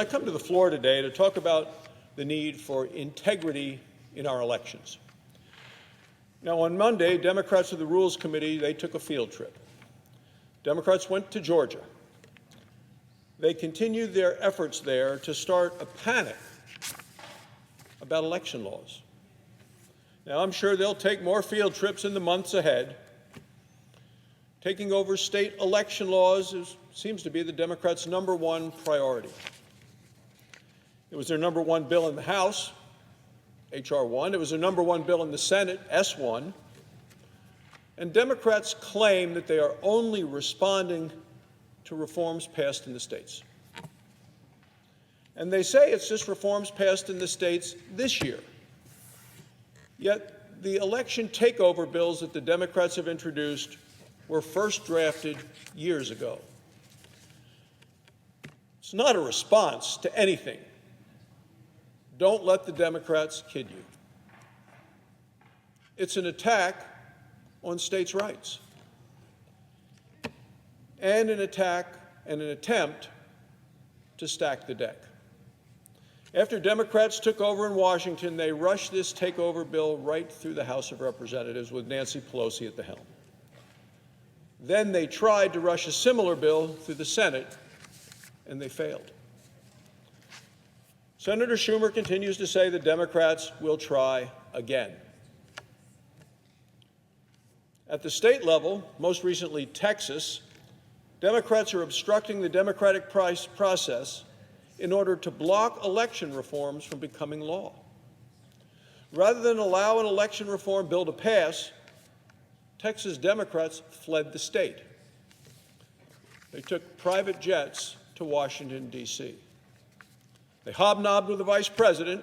I come to the floor today to talk about the need for integrity in our elections. Now, on Monday, Democrats of the Rules Committee, they took a field trip. Democrats went to Georgia. They continued their efforts there to start a panic about election laws. Now, I'm sure they'll take more field trips in the months ahead. Taking over state election laws seems to be the Democrats' #1 priority. It was their #1 bill in the House, H.R. 1. It was their #1 bill in the Senate, S.1. And Democrats claim that they are only responding to reforms passed in the states. And they say it's just reforms passed in the states this year. Yet the election takeover bills that the Democrats have introduced were first drafted years ago. It's not a response to anything. Don't let the Democrats kid you. It's an attack on states' rights and an attack and an attempt to stack the deck. After Democrats took over in Washington, they rushed this takeover bill right through the House of Representatives with Nancy Pelosi at the helm. Then they tried to rush a similar bill through the Senate, and they failed. Senator Schumer continues to say the Democrats will try again. At the state level, most recently Texas, Democrats are obstructing the democratic process in order to block election reforms from becoming law. Rather than allow an election reform bill to pass, Texas Democrats fled the state. They took private jets to Washington, D.C. They hobnobbed with the vice president,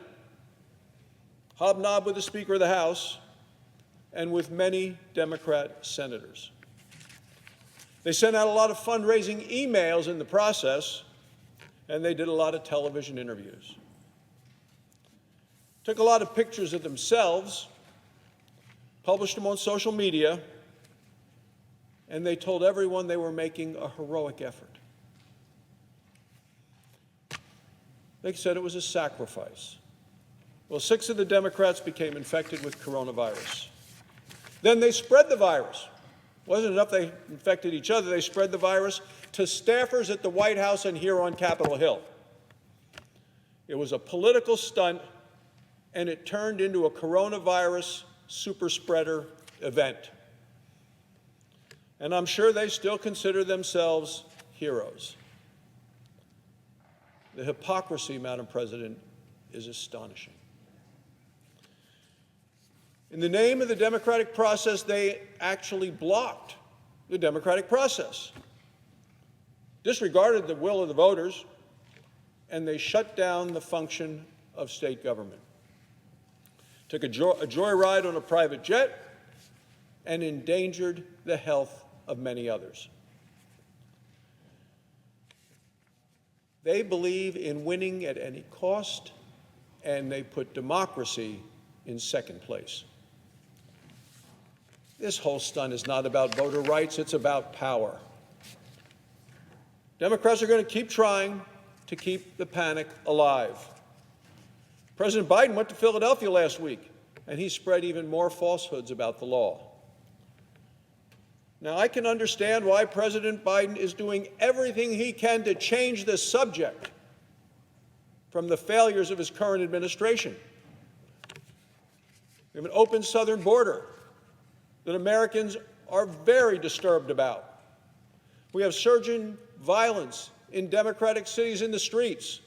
hobnobbed with the Speaker of the House, and with many Democrat senators. They sent out a lot of fundraising emails in the process, and they did a lot of television interviews. Took a lot of pictures of themselves, published them on social media, and they told everyone they were making a heroic effort. They said it was a sacrifice. Well, 6 of the Democrats became infected with coronavirus. Then they spread the virus. It wasn't enough they infected each other, they spread the virus to staffers at the White House and here on Capitol Hill. It was a political stunt, and it turned into a coronavirus super spreader event. And I'm sure they still consider themselves heroes. The hypocrisy, Madam President, is astonishing. In the name of the democratic process, they actually blocked the democratic process, disregarded the will of the voters, and they shut down the function of state government. Took a joyride on a private jet and endangered the health of many others. They believe in winning at any cost, and they put democracy in second place. This whole stunt is not about voter rights, it's about power. Democrats are going to keep trying to keep the panic alive. President Biden went to Philadelphia last week, and he spread even more falsehoods about the law. Now, I can understand why President Biden is doing everything he can to change the subject from the failures of his current administration. We have an open southern border that Americans are very disturbed about. We have surging violence in democratic cities in the streets.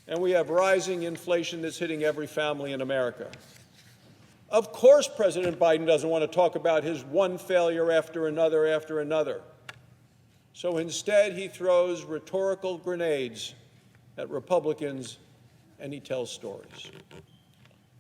And we have rising inflation that's hitting every family in America. Of course, President Biden doesn't want to talk about his one failure after another. So instead, he throws rhetorical grenades at Republicans, and he tells stories.